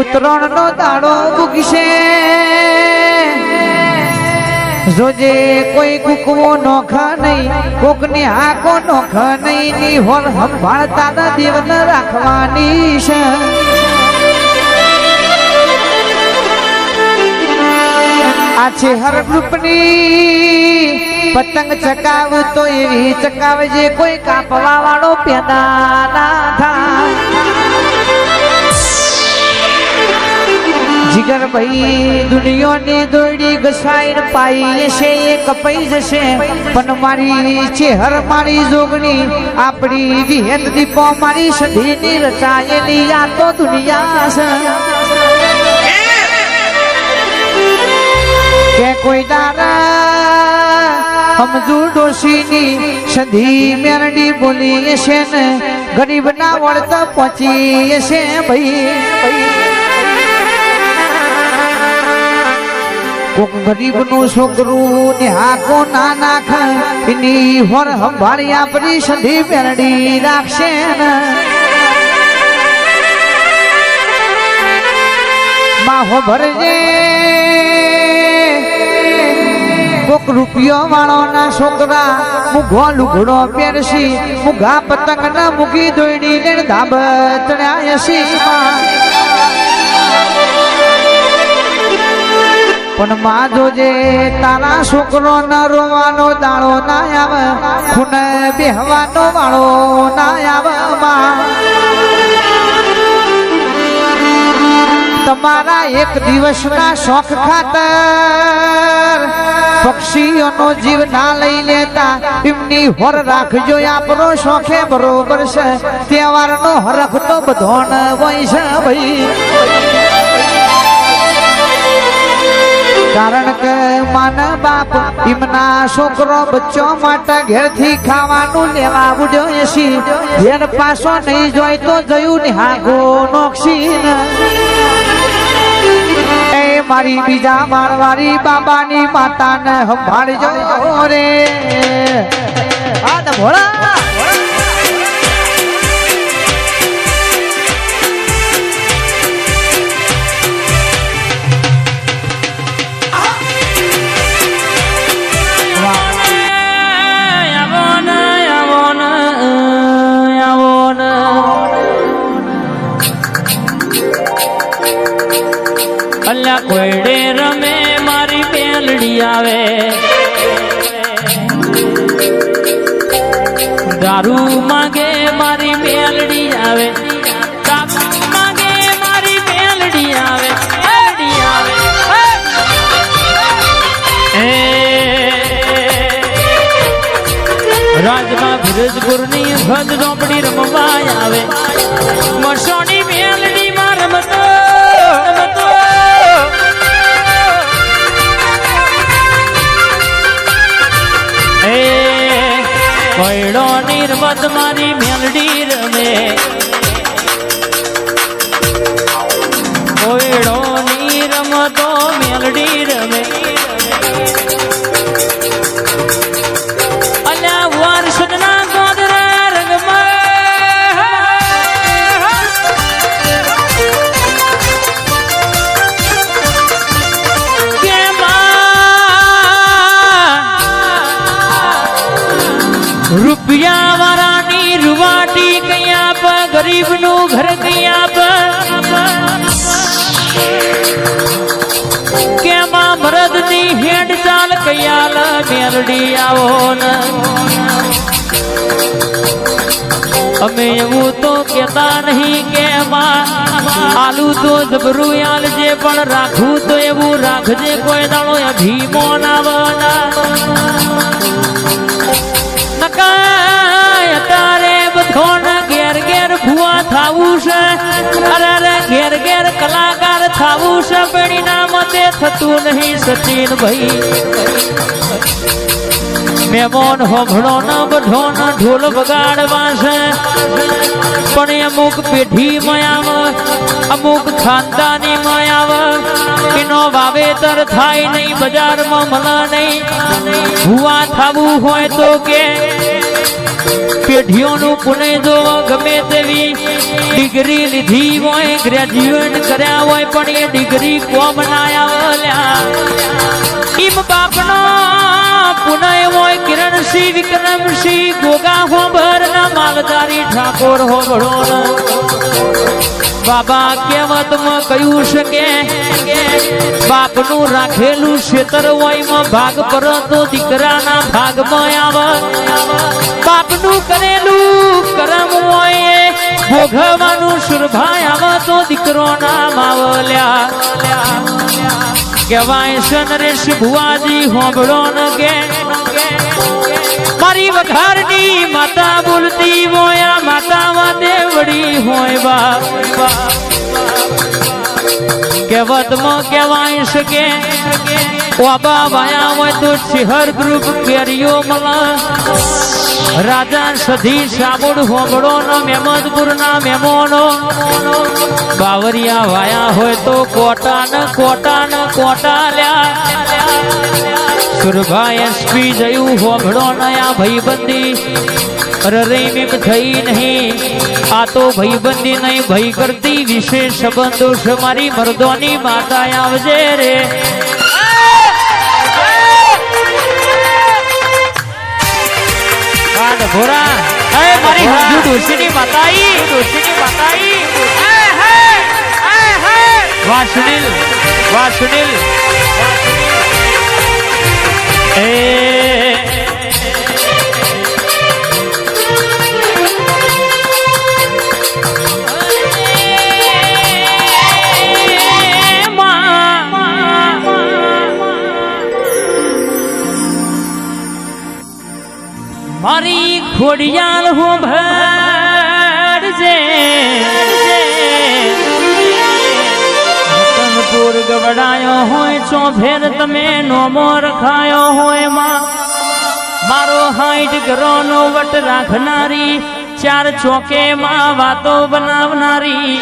ઉતરણ નો દાડો ઉગશે જોજે કોઈ કુકવો નોખા નહીં કોકની હાકો નોખા નહીં ની હોર સંભાળતા ના દેવને રાખવાની છે આ છે હર રૂપની પતંગ ચકાવ તો એવી ચકાવજે કોઈ કાપવા વાળો પેદા ના થાય જીગર ભાઈ દુનિયાની દોડી ઘસાઈ પાઈ છે એ કપાઈ જશે પણ મારી છે હર મારી જોગણી આપણી વિહેત દીપો મારી સધીની રચાયેલી આ તો દુનિયા છે કે કોઈ દારા સમજુ ડોશીની સધી મેરડી બોલી છે ને ગરીબ ના વળતા પહોંચી છે ભાઈ કોક ગરીબ નું છોકરું ને હાકો ના નાખ એની હોર સંભાળી આપણી સધી મેરડી રાખશે ને માહો ભરજે કોક રૂપિયો વાળો ના છોકરા મુઘો લુગડો પહેરશી મુઘા પતંગ ના મૂકી દોડી ને ધાબ ચડ્યા પણ માં જોજે તારા છોકરો ન રોવાનો દાડો ના આવે ખૂન બેહવાનો વાળો ના આવે તમારા એક દિવસના શોખ ખાતર પક્ષીઓનો જીવ ના લઈ લેતા એમની હોર રાખજો આપણો શોખે બરોબર છે તહેવારનો હરખ તો બધો ન હોય છે ભાઈ કારણ કે માન બાપ એમના છોકરો બચ્ચો માટે ઘેરથી ખાવાનું લેવા ઉડ્યો છે ઘેર પાછો નહીં જોઈ તો જયું ને હાગો નોક્ષી એ મારી બીજા મારવારી બાબાની માતાને સંભાળજો રે આ તો ભોળા અલ્યા કોયડે રમે મારી મેલડી આવે દારૂ માંગે મારી મેલડી આવે દારૂ માંગે મારી મેલડી આવે રાજમાં ભીરજપુરની ભજ ઝોપડી રમવા આવે મરસોની મેલડી માં રમતો કોયડો નિર્મત મારી મેલડી રમે કોયડો નિરમતો મેલડી રમે અલ્યા વર્ષના ગોદરા રૂપિયા વાળાની રૂવાટી કયા પર ગરીબ નું ઘર કયા પર કેમાં મરદ ની હેડ ચાલ કયા મેરડી આવો ને અમે એવું તો કેતા નહીં કે આલુ તો જબરું આલજે પણ રાખવું તો એવું રાખજે કોઈ દાડો અભીમો ના બના તારે બધોન ઘેર ઘેર ભુવા થાવું છે અરે ઘેર ઘેર કલાકાર થાવું છે પણ ના મતે થતું નહીં સચિન ભાઈ મેમોન હોભળો ન બધો ન ઢોલ વગાડવા છે પણ અમુક પેઢી મયાવ અમુક ખાનદાની મયાવ એનો વાવેતર થાય નહીં બજારમાં મળે નહીં ભુવા થાવું હોય તો કે પેઢીઓનું પુણે જો ગમે તેવી ડિગ્રી લીધી હોય ગ્રેજ્યુએટ કર્યા હોય પણ એ ડિગ્રી કોમ ના આવ્યા ઈમ બાપનો પુનઃ હોય કિરણસિંહ વિક્રમસિંહ ગોગા હોબર ના માલધારી ઠાકોર હોબળો બાબા કહેવતમાં કહ્યું છે કે બાપનું રાખેલું ક્ષેત્ર હોય ભાગ પર તો દીકરાના ભાગમાં આવે બાપનું કરેલું કરમ હોય ભોગવવાનું સુરભાઈ આવે તો દીકરો ના માવલ્યા કહેવાય છે નરેશ ભુવાજી હોબળો ન કે મારી વઘારની માતા બોલતી હોય માતામાં દેવડી હોય બાપ કહેવતમાં કહેવાય છે કે ઓબા વાયા હોય તો શિહર ગ્રુપ કેરીઓ મળે રાજા સધી સાબુડ હોબળો નો મેમદપુર ના મેમોનો બાવરિયા વાયા હોય તો કોટા લ્યા સુરભાઈ એસપી જયું હોબળો નયા ભાઈબંધી રહીમીમ થઈ નહીં આ તો ભાઈબંધી નહીં ભાઈ કરતી વિશેષ સંબંધો છે મારી મર્દોની માતા આવજે રે ઘોરા મારી હજુ ડોશીની માતાઈ વાહ સુનિલ મારી ખોડિયાલ હું ભરજે રતનપુર ગવડાયો હોય ચોફેર તમે નોમો રખાયો હોય મારો 60 ઘરોનો વટ રાખનારી 4 ચોકે માં વાતો બનાવનારી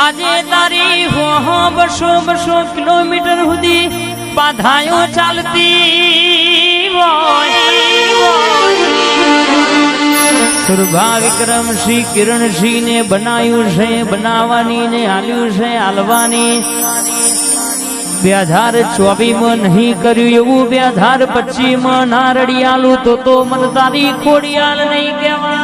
આજે તારી હો 200 કિલોમીટર સુધી બાધાયો ચાલતી સુરભા વિક્રમસિંહ કિરણસિંહ ને બનાવ્યું છે બનાવવાની ને હાલ્યું છે હાલવાની 2024 માં નહીં કર્યું એવું 2025 માં ના રડિયાલું તો મન તારી ખોડિયાલ નહીં કહેવા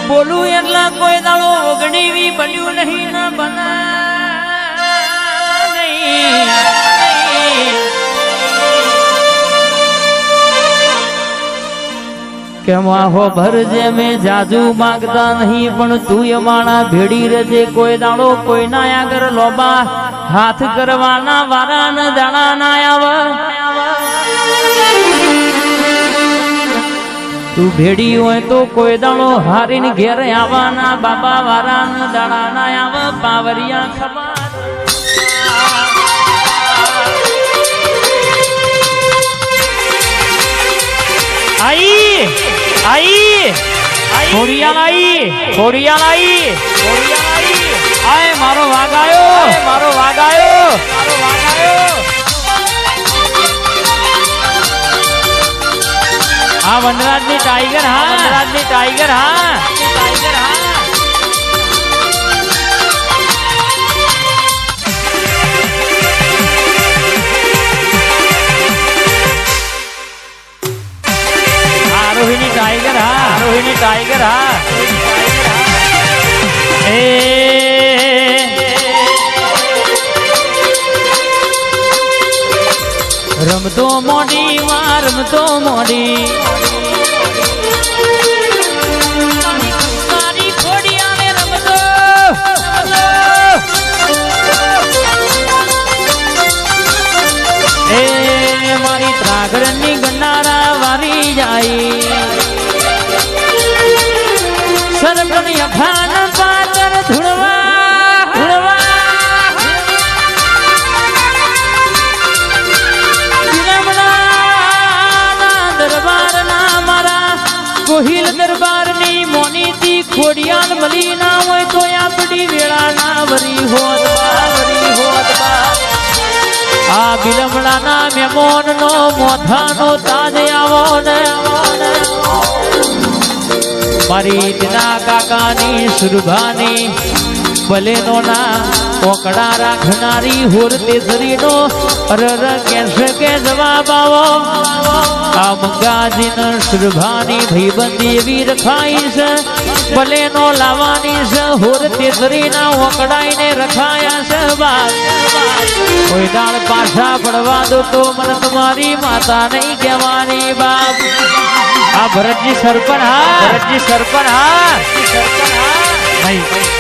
બોલું એટલા કોઈ દાડો ઓગણીવી બન્યું નહીં ના બના કેમ આહો ભરજે મેં જાજુ માગતા નહીં પણ તું અમાણા ભેડી રહેજે કોઈ દાડો કોઈના આગળ લોબા હાથ કરવાના વારા ન દાણા ના આવે તું ભેડી હોય તો કોઈ દાડો હારીને ઘેર આવવાના બાબા વારા ન દાણા ના આવે પાવરિયા ખબર आई खोड़ियाल आई आए मारो वाग आयो हाँ वनराज ने टाइगर हाँ रोहिणी टाइगर हाँ रमतो मोडी रमतो मोडी मारी खोड़िया ने रमतो मारी त्रागरनी गन्नारा वारी जाई सरपनी अखान पाकर धुड़वा दरबार ना मारा कोहिल दरबार नी मोनी थी खोड़ियाल मली ना होय तो या बड़ी वेळा ना वरी होत बा આ બિલમડાના મેમોનનો મોથાનો તાજ આવો ને મારી તેના કાકાની સુરભાની ભલેનો ના ઓકડા રાખનારી હોર તેસરીનો અરર કેસે કે જવાબ આવો આ મંગાજીન સુરભાની ભાઈબંધી એવી રખાઈ છે ભલેનો લાવવાની છે હોર તેસરીના ઓકડાઈને રખાયા છે બાપ કોઈ દાળ પાછા પડવા દો તો મને તમારી માતા નહીં કહેવાની બાપ આ ભરતજી સરપંચ હા નહીં